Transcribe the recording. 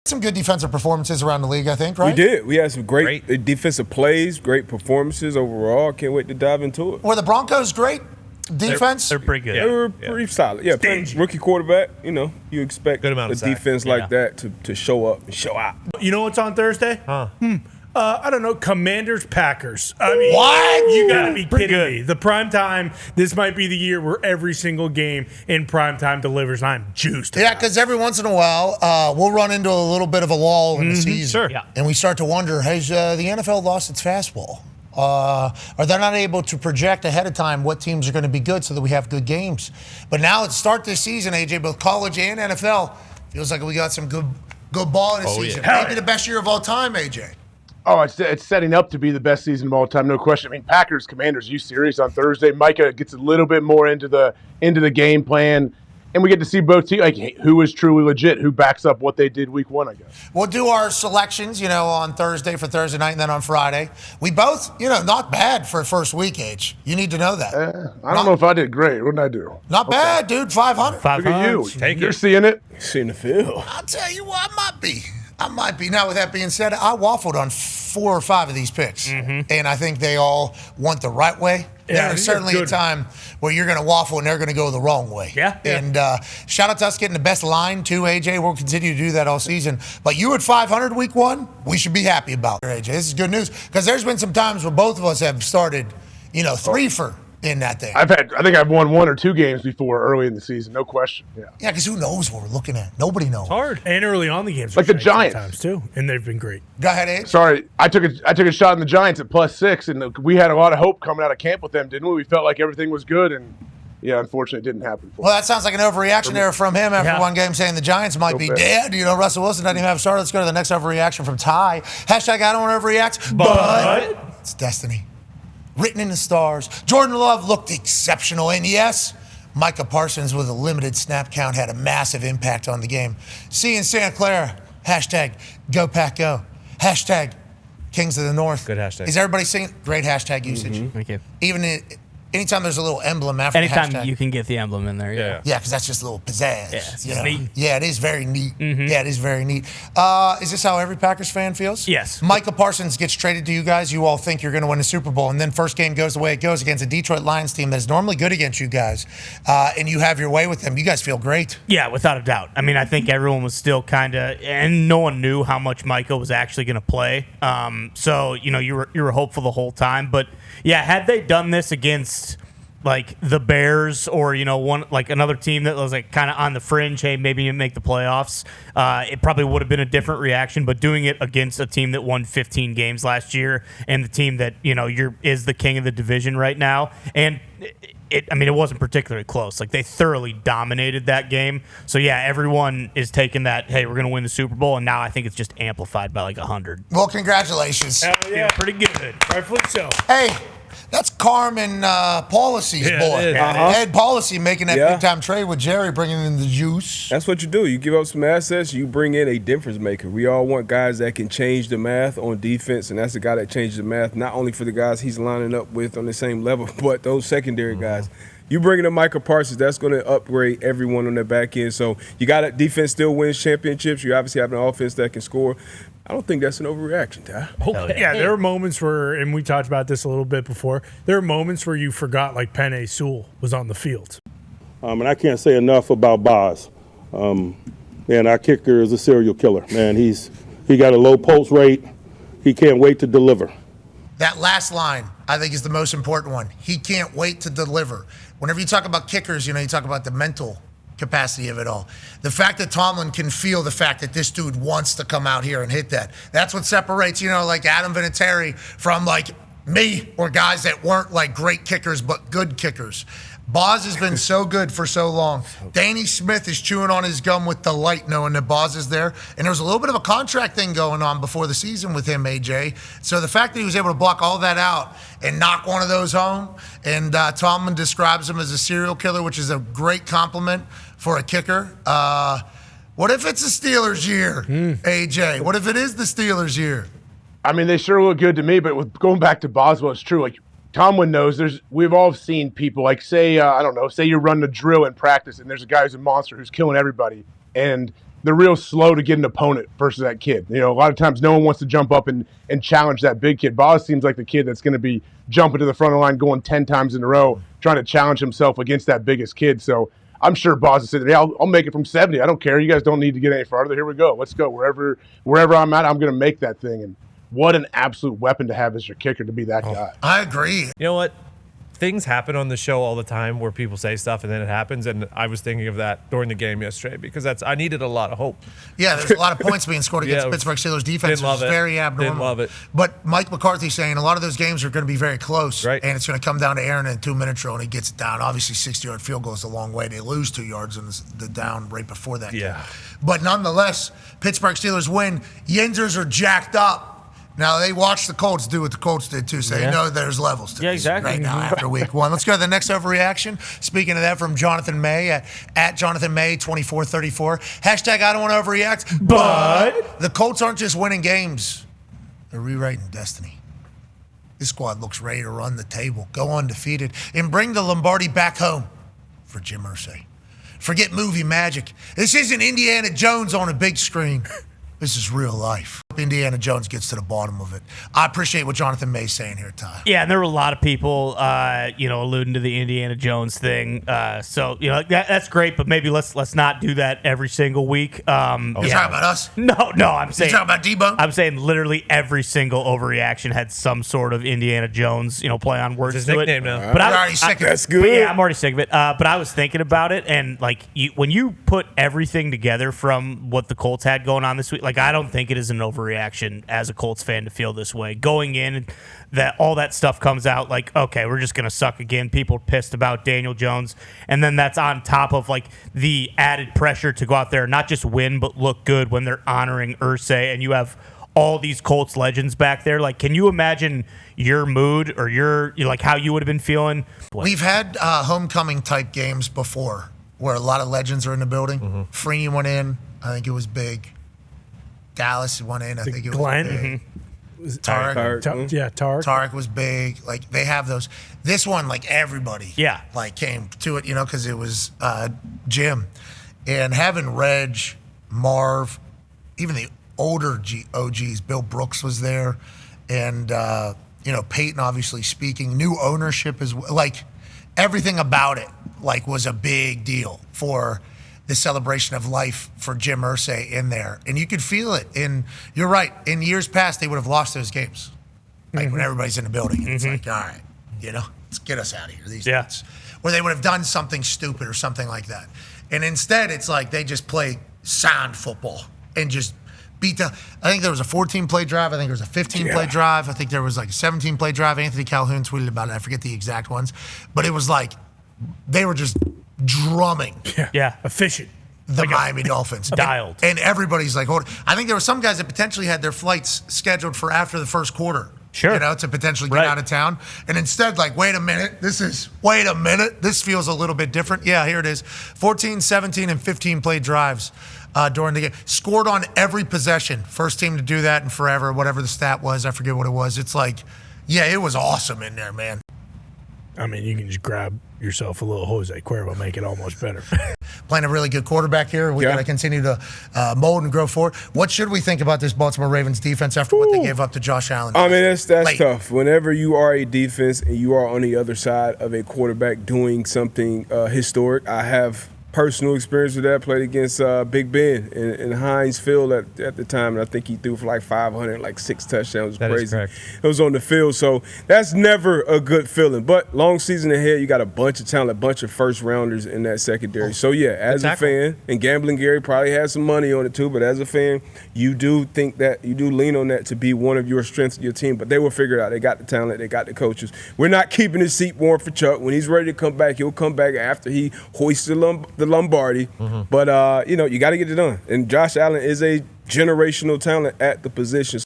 Some good defensive performances around the league, I think, right? We did. We had some great defensive plays, great performances overall. Can't wait to dive into it. Were the Broncos great defense? They're pretty good. They were pretty solid. Yeah, rookie quarterback, you expect Good amount a of sacks. defense like that to show up and show out. You know what's on Thursday? I don't know. Commanders, Packers. I mean, What? You got to be Pretty kidding good. me. The prime time, this might be the year where every single game in prime time delivers. I'm juiced. Yeah, because every once in a while, we'll run into a little bit of a lull in the season. Sure. Yeah. And we start to wonder, has the NFL lost its fastball? Are they not able to project ahead of time what teams are going to be good so that we have good games? But now at start this season, AJ, both college and NFL, feels like we got some good ball in the season. Maybe the best year of all time, AJ. Oh, it's setting up to be the best season of all time, no question. I mean, Packers, Commanders, you serious on Thursday? Micah gets a little bit more into the game plan, and we get to see both teams, like who is truly legit, who backs up what they did week one, I guess. We'll do our selections, on Thursday for Thursday night and then on Friday. We both, not bad for first week, Age. You need to know that. I don't know if I did great. What did I do? Not bad, dude. 500. Look at you. Take You're it. seeing it. Seeing the field. I'll tell you what, I might be. Now, with that being said, I waffled on 4 or 5 of these picks, and I think they all went the right way. Yeah, There's certainly a time where you're going to waffle and they're going to go the wrong way. Yeah. And shout out to us getting the best line, too, AJ. We'll continue to do that all season. But you at 500 week one, we should be happy about it, AJ. This is good news because there's been some times where both of us have started, 3 for in that thing. I think I've won 1 or 2 games before early in the season, no question. Yeah, because who knows what we're looking at? Nobody knows. Hard. And early on the games. Like the Giants. Sometimes, too. And they've been great. Go ahead, AJ. Sorry, I took a shot in the Giants at +6, and we had a lot of hope coming out of camp with them, didn't we? We felt like everything was good, and unfortunately, it didn't happen. Well, that sounds like an overreaction there from him after one game saying the Giants might be dead. Russell Wilson doesn't even have a start. Let's go to the next overreaction from Ty. Hashtag I don't want to overreact, but it's destiny. Written in the stars. Jordan Love looked exceptional. And yes, Micah Parsons with a limited snap count had a massive impact on the game. See you in Santa Clara. Hashtag go Pack go. Hashtag Kings of the North. Good hashtag. Is everybody singing? Great hashtag usage. Thank you. Anytime there's a little emblem after the Anytime hashtag. you can get the emblem in there, yeah. Yeah, because that's just a little pizzazz. Yeah, it's just neat. Yeah, it is very neat. Yeah, it is very neat. Is this how every Packers fan feels? Yes. Micah Parsons gets traded to you guys. You all think you're going to win the Super Bowl, and then first game goes the way it goes against a Detroit Lions team that is normally good against you guys, and you have your way with them. You guys feel great. Yeah, without a doubt. I mean, I think everyone was still kind of, and no one knew how much Micah was actually going to play. So you were hopeful the whole time. But yeah, had they done this against like the Bears or one like another team that was like kind of on the fringe, hey, maybe you make the playoffs, it probably would have been a different reaction. But doing it against a team that won 15 games last year and the team that is the king of the division right now, and it wasn't particularly close. Like they thoroughly dominated that game. So yeah, everyone is taking that, hey, we're going to win the Super Bowl, and now I think it's just amplified by like 100. Well, congratulations. Hell yeah. Pretty good. Rightfully so. Hey, that's Carmen Policy's boy. Ed Policy making that big-time trade with Jerry, bringing in the juice. That's what you do. You give up some assets, you bring in a difference maker. We all want guys that can change the math on defense, and that's the guy that changes the math, not only for the guys he's lining up with on the same level, but those secondary guys. You bringing in Micah Parsons, that's going to upgrade everyone on the back end. So you got a defense still wins championships. You obviously have an offense that can score. I don't think that's an overreaction, Ty. Yeah, there are moments where, and we talked about this a little bit before, there are moments where you forgot like Penei Sewell was on the field. And I can't say enough about Boz. Man, our kicker is a serial killer. Man, he got a low pulse rate. He can't wait to deliver. That last line, I think, is the most important one. He can't wait to deliver. Whenever you talk about kickers, you talk about the mental capacity of it all. The fact that Tomlin can feel the fact that this dude wants to come out here and hit that. That's what separates, like Adam Vinatieri from like me or guys that weren't like great kickers but good kickers. Boz has been so good for so long. Danny Smith is chewing on his gum with delight knowing that Boz is there. And there was a little bit of a contract thing going on before the season with him, AJ. So the fact that he was able to block all that out and knock one of those home, and Tomlin describes him as a serial killer, which is a great compliment for a kicker. What if it's a Steelers year, AJ? What if it is the Steelers year? I mean, they sure look good to me, but with going back to Boswell, it's true. Like Tomlin knows we've all seen people like say you're running a drill in practice and there's a guy who's a monster who's killing everybody. And they're real slow to get an opponent versus that kid. You know, a lot of times no one wants to jump up and challenge that big kid. Boz seems like the kid that's going to be jumping to the front of the line, going 10 times in a row, trying to challenge himself against that biggest kid. So I'm sure Boz said, "Hey, I'll make it from 70. I don't care. You guys don't need to get any farther. Here we go. Let's go. Wherever I'm at, I'm going to make that thing." And what an absolute weapon to have as your kicker, to be that guy. I agree. You know what? Things happen on the show all the time where people say stuff and then it happens. And I was thinking of that during the game yesterday because I needed a lot of hope. Yeah, there's a lot of points being scored against Pittsburgh Steelers defense. Didn't love It's it. very abnormal. Didn't love it. But Mike McCarthy's saying a lot of those games are going to be very close. Right. And it's going to come down to Aaron in 2 minutes drill, and he gets it down. Obviously, 60-yard field goal is a long way. They lose 2 yards in the down right before that. Yeah. Game. But nonetheless, Pittsburgh Steelers win. Yinzers are jacked up. Now, they watch the Colts do what the Colts did, too, so they know there's levels to this exactly. right now after week 1. Let's go to the next overreaction. Speaking of that, from Jonathan May at Jonathan May 2434. Hashtag I don't want to overreact, but the Colts aren't just winning games. They're rewriting destiny. This squad looks ready to run the table, go undefeated, and bring the Lombardi back home for Jim Irsay. Forget movie magic. This isn't Indiana Jones on a big screen. This is real life. Indiana Jones gets to the bottom of it. I appreciate what Jonathan May's saying here, Ty. Yeah, and there were a lot of people, alluding to the Indiana Jones thing. So that's great, but maybe let's not do that every single week. You talking about us? No, I'm saying You talking about Debo? I'm saying literally every single overreaction had some sort of Indiana Jones, play on words His to it. nickname now. But You're already sick of it. That's good. But yeah, I'm already sick of it. But I was thinking about it, and when you put everything together from what the Colts had going on this week, I don't think it is an overreaction as a Colts fan to feel this way. Going in, that all that stuff comes out okay, we're just gonna suck again. People pissed about Daniel Jones, and then that's on top of the added pressure to go out there and not just win but look good when they're honoring Irsay, and you have all these Colts legends back there. Can you imagine your mood or your how you would have been feeling? We've had homecoming type games before where a lot of legends are in the building. Freeney went in. I think it was big. Dallas went in. I think it was Glenn? big. Tarek. Tarek Tarek was big. They have those. This one, everybody. Yeah. Came to it, because it was Jim. And having Reg, Marv, even the older OGs, Bill Brooks was there. And, Peyton obviously speaking. New ownership is everything about it, was a big deal for the celebration of life for Jim Irsay in there. And you could feel it. And you're right. In years past, they would have lost those games. When everybody's in the building. And it's all right, let's get us out of here. These nuts. Or they would have done something stupid or something like that. And instead, it's they just play sound football and just beat the. I think there was a 14-play drive. I think there was a 15-play drive. I think there was a 17-play drive. Anthony Calhoun tweeted about it. I forget the exact ones. But it was they were just drumming. Yeah. Efficient. The Miami Dolphins. Dialed. And everybody's hold. I think there were some guys that potentially had their flights scheduled for after the first quarter. Sure. To potentially get out of town. And instead, wait a minute, this feels a little bit different. Yeah, here it is. 14, 17, and 15 play drives during the game. Scored on every possession. First team to do that in forever, whatever the stat was. I forget what it was. It's it was awesome in there, man. I mean, you can just grab yourself a little Jose Cuervo, make it almost better. Playing a really good quarterback here. We got to continue to mold and grow forward. What should we think about this Baltimore Ravens defense after what they gave up to Josh Allen? I mean, that's tough. Whenever you are a defense and you are on the other side of a quarterback doing something historic, I have personal experience with that. Played against Big Ben in Heinz Field at the time, and I think he threw for 500, 6 touchdowns. That crazy. is correct. It was on the field, so that's never a good feeling. But long season ahead, you got a bunch of talent, a bunch of first rounders in that secondary. So yeah, as a fan, and Gambling Gary probably has some money on it too, but as a fan, you do think that you do lean on that to be one of your strengths of your team. But they will figure it out. They got the talent, they got the coaches. We're not keeping his seat warm for Chuck. When he's ready to come back, he'll come back after he hoists the Lombardi. But you got to get it done. And Josh Allen is a generational talent at the position.